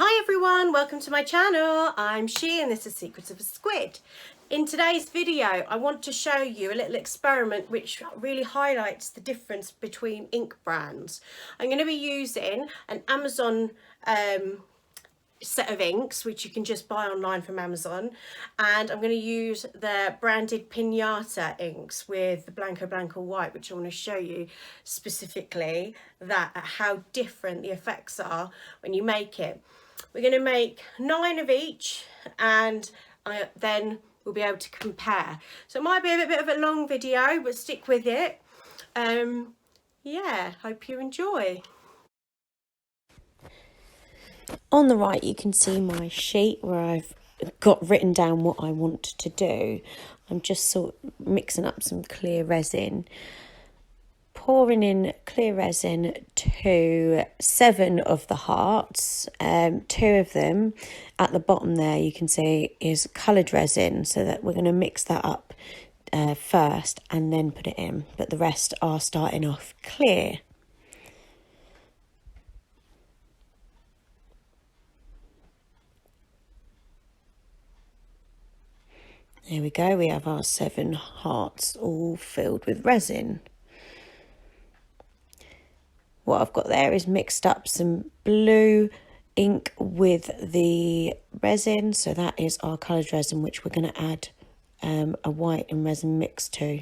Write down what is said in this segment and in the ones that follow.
Hi everyone, welcome to my channel. I'm She and this is Secrets of a Squid. In today's video I want to show you a little experiment which really highlights the difference between ink brands. I'm going to be using an Amazon set of inks which you can just buy online from Amazon, and I'm going to use the branded Pinata inks with the Blanco White, which I want to show you specifically that how different the effects are when you make it. We're going to make 9 of each and then we'll be able to compare. So it might be a bit of a long video, but stick with it. Yeah, hope you enjoy. On the right you can see my sheet where I've got written down what I want to do. I'm just sort of mixing up some clear resin, pouring in clear resin to 7 of the hearts. 2 of them at the bottom there you can see is coloured resin, so that we're going to mix that up first and then put it in, but the rest are starting off clear. There we go, we have our 7 hearts all filled with resin. What I've got there is mixed up some blue ink with the resin, so that is our coloured resin, which we're going to add a white and resin mix to.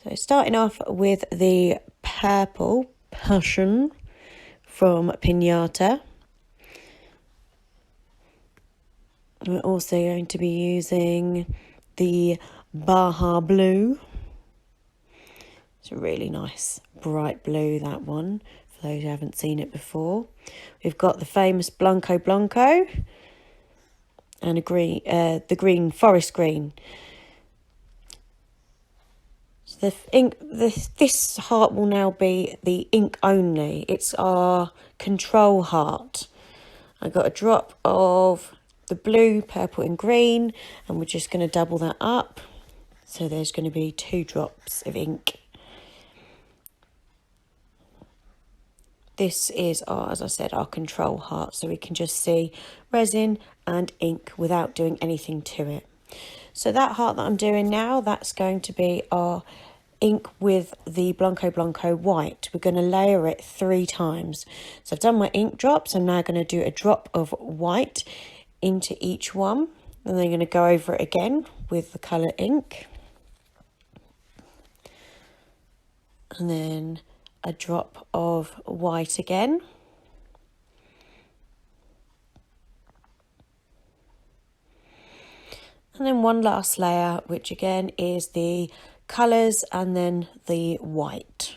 So starting off with the purple Passion from Pinata. We're also going to be using the Baja Blue. It's a really nice bright blue, that one, for those who haven't seen it before. We've got the famous Blanco and a green, the green forest green. So the ink, this heart will now be the ink only. It's our control heart. I got a drop of the blue, purple and green, and we're just going to double that up. So there's going to be 2 drops of ink. This is our, as I said, our control heart, so we can just see resin and ink without doing anything to it. So that heart that I'm doing now, that's going to be our ink with the Blanco White. We're going to layer it 3 times. So I've done my ink drops. I'm now going to do a drop of white into each one, and then I'm going to go over it again with the colour ink, and then a drop of white again, and then one last layer, which again is the colours and then the white.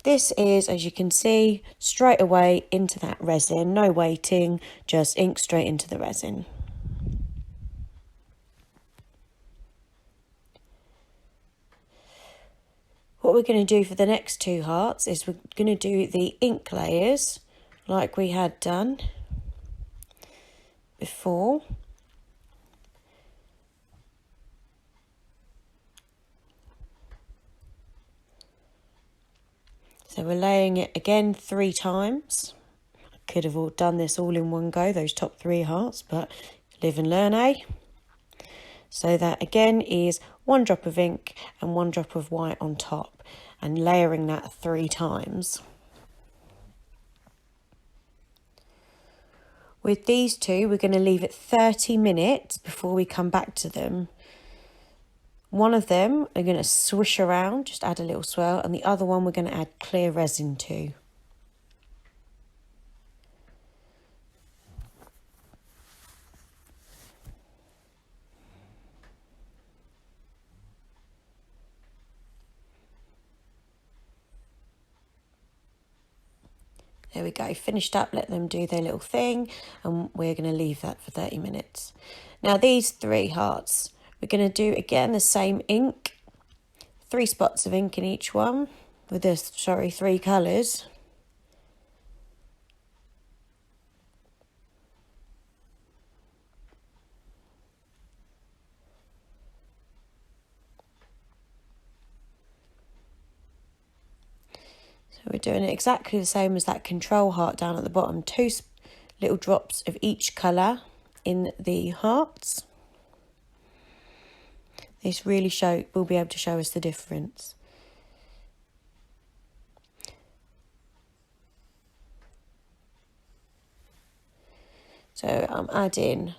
This is, as you can see, straight away into that resin, no waiting, just ink straight into the resin. What we're going to do for the next 2 hearts is we're going to do the ink layers like we had done before. So we're laying it again 3 times. I could have done this all in one go, those top 3 hearts, but live and learn, eh? So that again is 1 drop of ink and 1 drop of white on top, and layering that 3 times. With these 2, we're going to leave it 30 minutes before we come back to them. One of them we're going to swish around, just add a little swirl, and the other one we're going to add clear resin to. There we go, finished up, let them do their little thing, and we're going to leave that for 30 minutes. Now these 3 hearts, we're going to do again the same ink, 3 spots of ink in each one, with the, 3 colours. So we're doing it exactly the same as that control heart down at the bottom. 2 little drops of each colour in the hearts. This really will be able to show us the difference. So I'm adding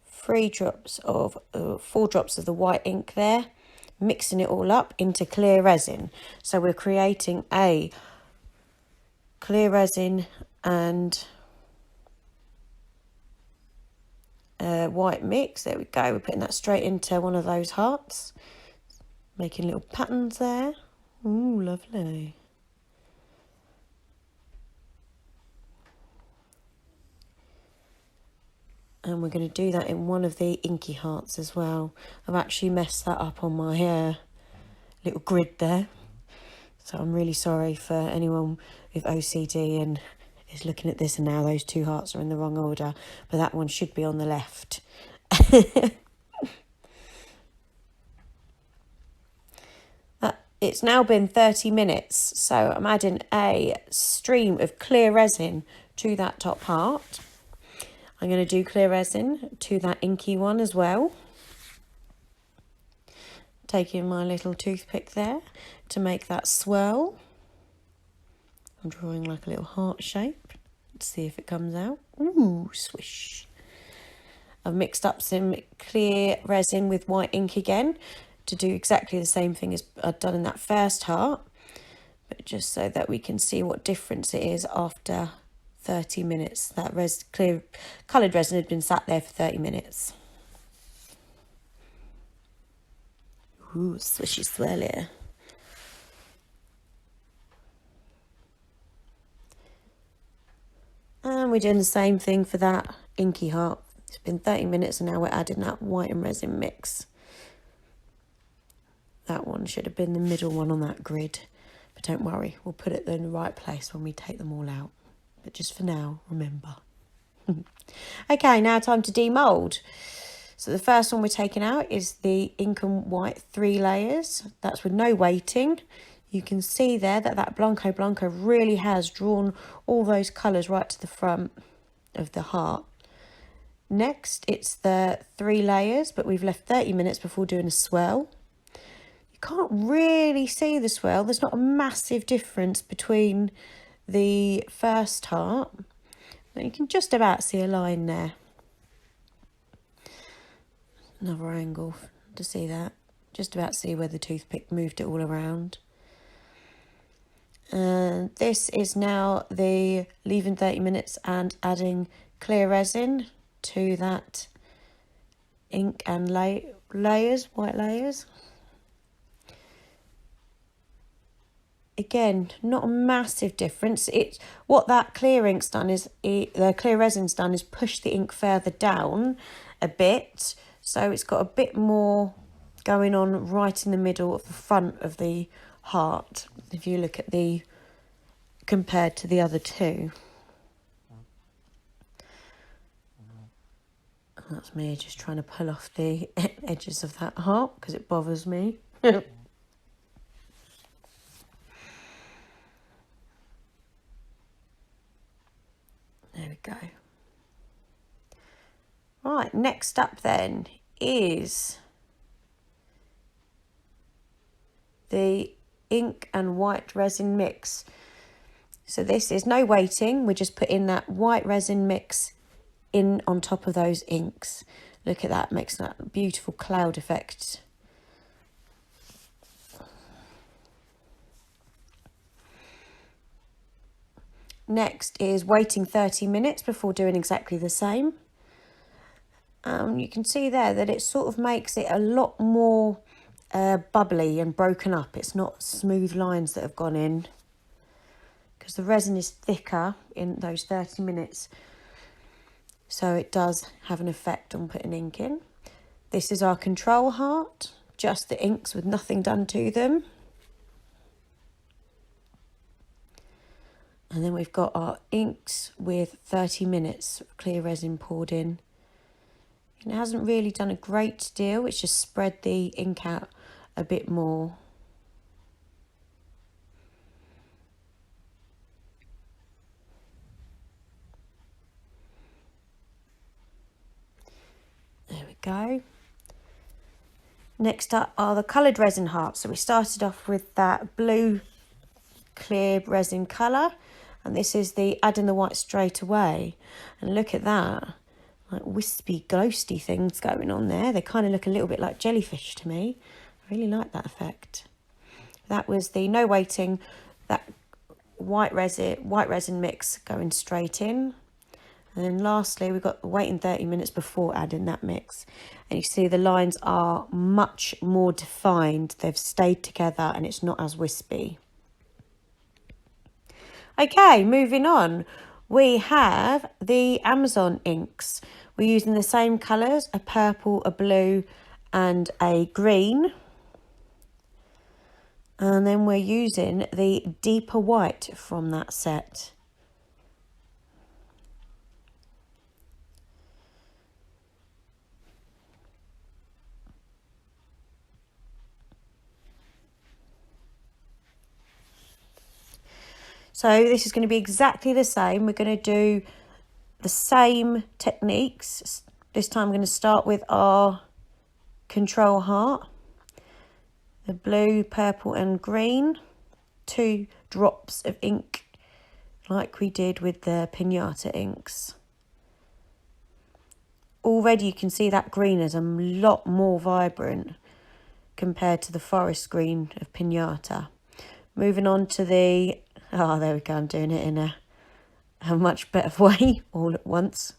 4 drops of the white ink there, mixing it all up into clear resin. So we're creating a clear resin and white mix. There we go. We're putting that straight into one of those hearts, making little patterns there. Ooh, lovely. And we're going to do that in one of the inky hearts as well. I've actually messed that up on my little grid there. So I'm really sorry for anyone with OCD and is looking at this and now those 2 hearts are in the wrong order. But that one should be on the left. It's now been 30 minutes. So I'm adding a stream of clear resin to that top heart. I'm going to do clear resin to that inky one as well. Taking my little toothpick there to make that swirl. I'm drawing like a little heart shape. Let's see if it comes out. Ooh, swish. I've mixed up some clear resin with white ink again to do exactly the same thing as I'd done in that first heart. But just so that we can see what difference it is after 30 minutes. That clear coloured resin had been sat there for 30 minutes. Ooh, swishy swirly. And we're doing the same thing for that inky heart. It's been 30 minutes and now we're adding that white and resin mix. That one should have been the middle one on that grid. But don't worry, we'll put it in the right place when we take them all out. But just for now, remember. Okay, now time to demould. So the first one we're taking out is the ink and white 3 layers. That's with no weighting. You can see there that that Blanco Blanco really has drawn all those colours right to the front of the heart. Next, it's the 3 layers, but we've left 30 minutes before doing a swirl. You can't really see the swirl. There's not a massive difference between the first heart, but you can just about see a line there. Another angle to see that. Just about see where the toothpick moved it all around. And this is now the leaving 30 minutes and adding clear resin to that ink and layers, white layers. Again, not a massive difference. It's what that clear ink's done is the clear resin's done is push the ink further down a bit, so it's got a bit more going on right in the middle of the front of the heart. If you look at the compared to the other 2, that's me just trying to pull off the edges of that heart because it bothers me. There we go. Right, next up then is the ink and white resin mix. So this is no weighting, we're just putting that white resin mix in on top of those inks. Look at that, makes that beautiful cloud effect. Next is waiting 30 minutes before doing exactly the same. You can see there that it sort of makes it a lot more bubbly and broken up. It's not smooth lines that have gone in because the resin is thicker in those 30 minutes. So it does have an effect on putting ink in. This is our control heart, just the inks with nothing done to them. And then we've got our inks with 30 minutes of clear resin poured in. It hasn't really done a great deal, it's just spread the ink out a bit more. Next up are the coloured resin hearts. So we started off with that blue clear resin colour, and this is the adding the white straight away. And look at that, like wispy ghosty things going on there. They kind of look a little bit like jellyfish to me. I really like that effect. That was the no waiting, that white resin mix going straight in. And then lastly, we've got waiting 30 minutes before adding that mix. And you see the lines are much more defined. They've stayed together and it's not as wispy. Okay, moving on. We have the Amazon inks. We're using the same colours, a purple, a blue and a green. And then we're using the deeper white from that set. So this is going to be exactly the same. We're going to do the same techniques. This time I'm going to start with our control heart. The blue, purple and green. 2 drops of ink like we did with the pinata inks. Already you can see that green is a lot more vibrant compared to the forest green of pinata. Moving on to the... Oh, there we go. I'm doing it in a much better way all at once.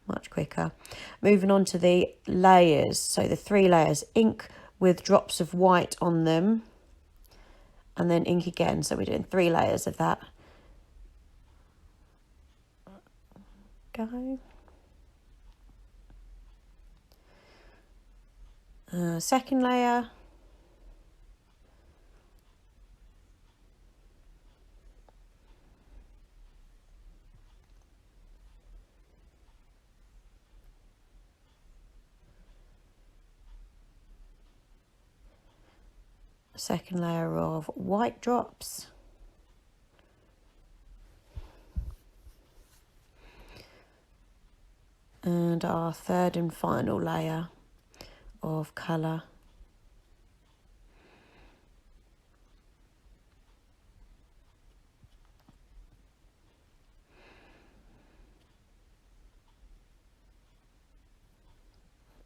Much quicker. Moving on to the layers. So the 3 layers. Ink with drops of white on them. And then ink again. So we're doing 3 layers of that. Go. Second layer. Second layer of white drops. And our third and final layer of colour.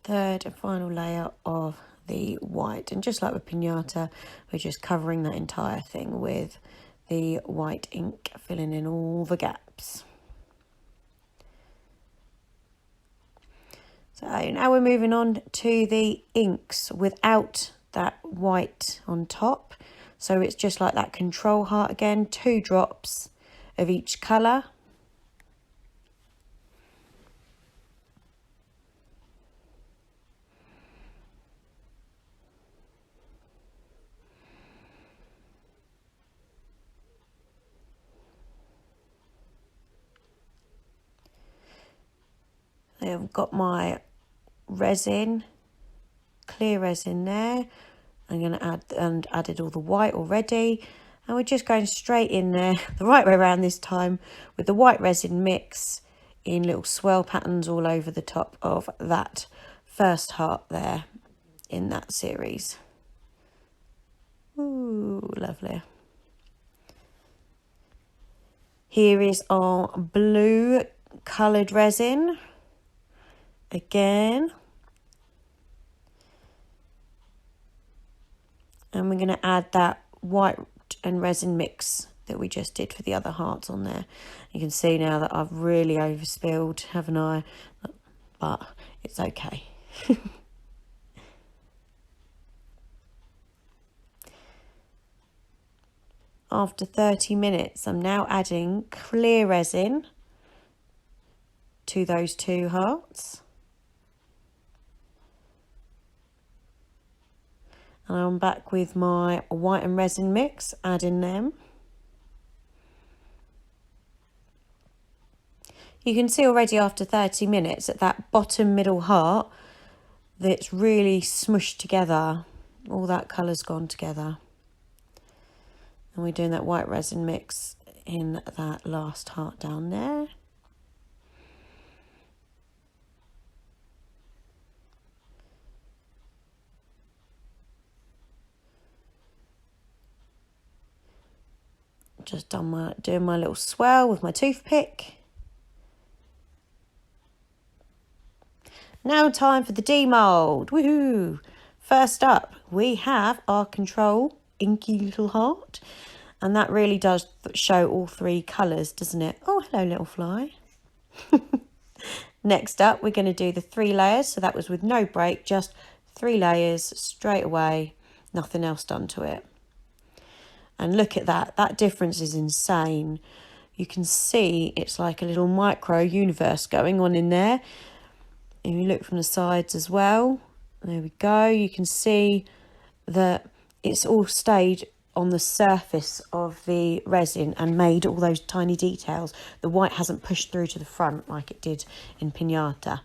Third and final layer of the white, and just like with pinata, we're just covering that entire thing with the white ink, filling in all the gaps. So now we're moving on to the inks without that white on top. So it's just like that control heart again, 2 drops of each colour. I've got my resin, clear resin there. I'm going to add, and added all the white already. And we're just going straight in there, the right way around this time, with the white resin mix in little swirl patterns all over the top of that first heart there in that series. Ooh, lovely. Here is our blue coloured resin. Again, and we're going to add that white and resin mix that we just did for the other hearts on there. You can see now that I've really overspilled, haven't I? But it's okay. After 30 minutes, I'm now adding clear resin to those 2 hearts. And I'm back with my white and resin mix, adding them. You can see already after 30 minutes at that bottom middle heart that it's really smushed together. All that colour's gone together. And we're doing that white resin mix in that last heart down there. Just doing my little swirl with my toothpick. Now time for the demold. Woohoo! First up, we have our control inky little heart. And that really does show all three colours, doesn't it? Oh, hello, little fly. Next up, we're going to do the 3 layers. So that was with no break, just 3 layers straight away. Nothing else done to it. And look at that. That difference is insane. You can see it's like a little micro universe going on in there. And you look from the sides as well. There we go. You can see that it's all stayed on the surface of the resin and made all those tiny details. The white hasn't pushed through to the front like it did in Pinata.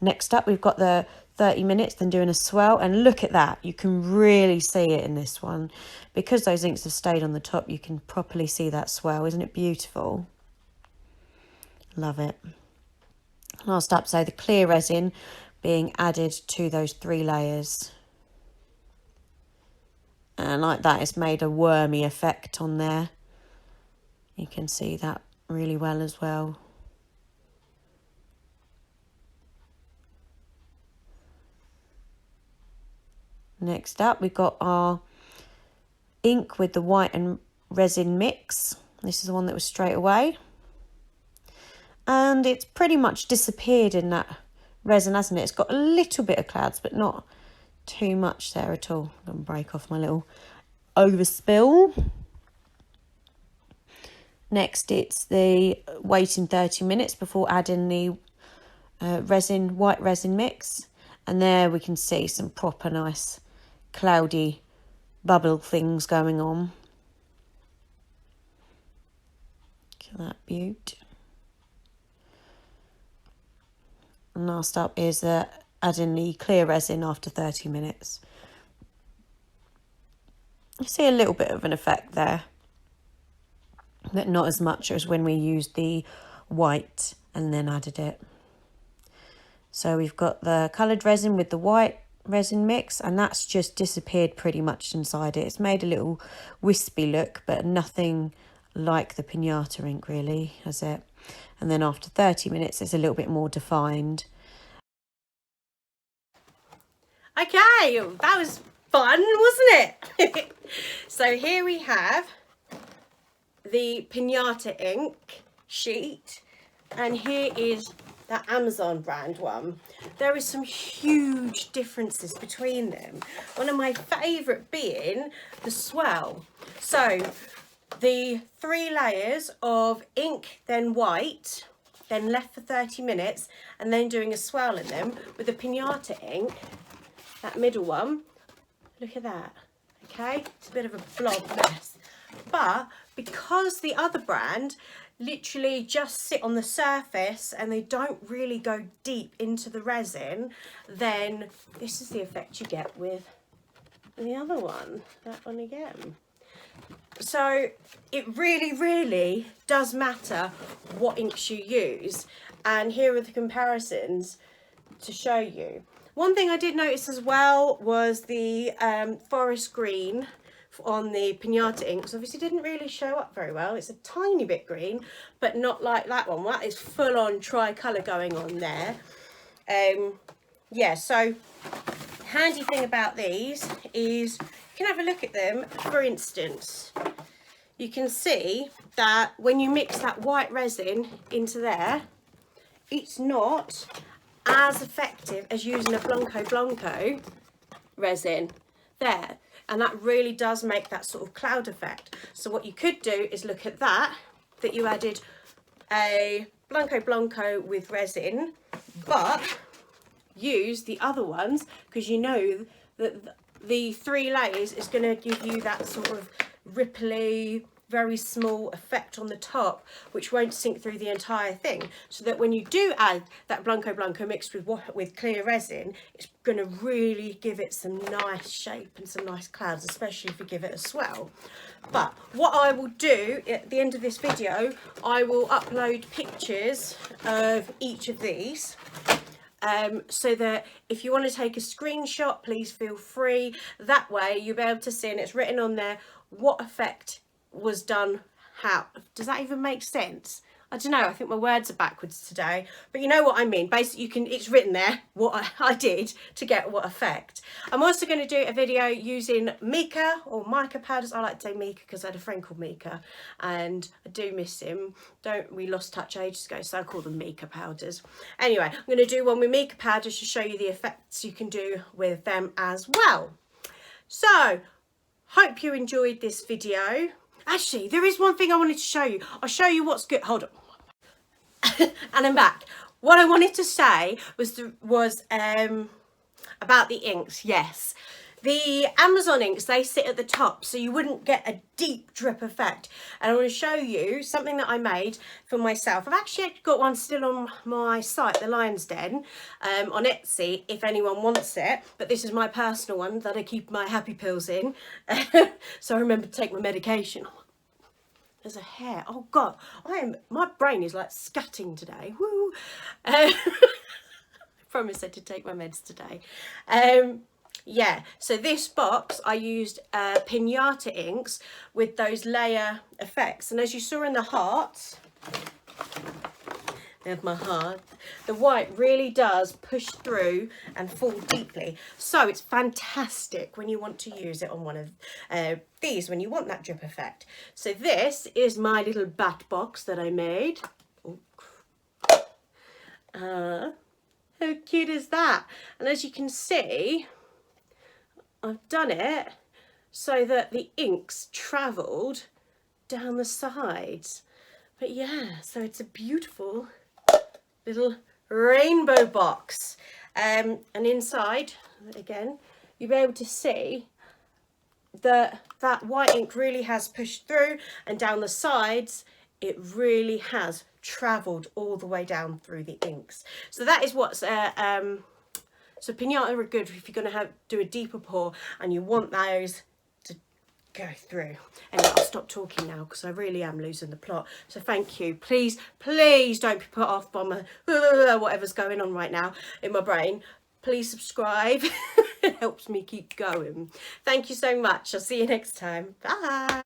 Next up, we've got the 30 minutes, then doing a swirl. And look at that. You can really see it in this one. Because those inks have stayed on the top, you can properly see that swirl. Isn't it beautiful? Love it. Last up, so the clear resin being added to those 3 layers. And like that, it's made a wormy effect on there. You can see that really well as well. Next up, we've got our ink with the white and resin mix. This is the one that was straight away. And it's pretty much disappeared in that resin, hasn't it? It's got a little bit of clouds, but not too much there at all. I'm going to break off my little overspill. Next, it's the waiting 30 minutes before adding the white resin mix. And there we can see some proper nice cloudy bubble things going on. Look at that beaut. And last up is adding the clear resin after 30 minutes. You see a little bit of an effect there, but not as much as when we used the white and then added it. So we've got the coloured resin with the white resin mix, and that's just disappeared pretty much inside it. It's made a little wispy look, but nothing like the Pinata ink really, has it? And then after 30 minutes, it's a little bit more defined. Okay, that was fun, wasn't it? So here we have the Pinata ink sheet, and here is the Amazon brand one. There is some huge differences between them. One of my favourite being the swirl. So the 3 layers of ink, then white, then left for 30 minutes, and then doing a swirl in them with the Pinata ink, that middle one. Look at that. Okay, it's a bit of a blob mess. But because the other brand literally just sit on the surface and they don't really go deep into the resin, then this is the effect you get with the other one, that one again. So it really does matter what inks you use, and here are the comparisons to show you. One thing I did notice as well was the forest green on the Pinata inks obviously didn't really show up very well. It's a tiny bit green, but not like that one. That is full on tricolour going on there. Yeah, so handy thing about these is you can have a look at them. For instance, you can see that when you mix that white resin into there, it's not as effective as using a Blanco resin there. And that really does make that sort of cloud effect. So what you could do is look at that you added a Blanco with resin, but use the other ones, because you know that the 3 layers is going to give you that sort of ripply, very small effect on the top, which won't sink through the entire thing, so that when you do add that Blanco mixed with clear resin, it's going to really give it some nice shape and some nice clouds, especially if you give it a swirl. But what I will do at the end of this video, I will upload pictures of each of these, so that if you want to take a screenshot, please feel free. That way you'll be able to see, and it's written on there what effect was done how, does that even make sense? I don't know, I think my words are backwards today, but you know what I mean. Basically, it's written there what I did to get what effect. I'm also going to do a video using mica or mica powders. I like to say mica because I had a friend called Mika and I do miss him. We lost touch ages ago, so I call them mica powders. Anyway, I'm going to do one with mica powders to show you the effects you can do with them as well. So, hope you enjoyed this video. Actually, there is one thing I wanted to show you. I'll show you what's good. Hold on. And I'm back. What I wanted to say was about the inks. Yes, the Amazon inks, they sit at the top, so you wouldn't get a deep drip effect. And I want to show you something that I made for myself. I've actually got one still on my site, the Lion's Den, on Etsy, if anyone wants it. But this is my personal one that I keep my happy pills in, so I remember to take my medication. There's a hair. Oh God, my brain is like scatting today. Woo! I promised I to take my meds today. Yeah, so this box I used pinata inks with those layer effects, and as you saw in the hearts, there's my heart, the white really does push through and fall deeply. So it's fantastic when you want to use it on one of these, when you want that drip effect. So this is my little bat box that I made. How cute is that? And as you can see, I've done it so that the inks travelled down the sides. But yeah, so it's a beautiful little rainbow box. And inside, again, you'll be able to see that white ink really has pushed through, and down the sides, it really has travelled all the way down through the inks. So that is what's so pinata are good if you're going to do a deeper pour and you want those to go through. Anyway, I'll stop talking now because I really am losing the plot. So thank you. Please, please don't be put off by my whatever's going on right now in my brain. Please subscribe. It helps me keep going. Thank you so much. I'll see you next time. Bye.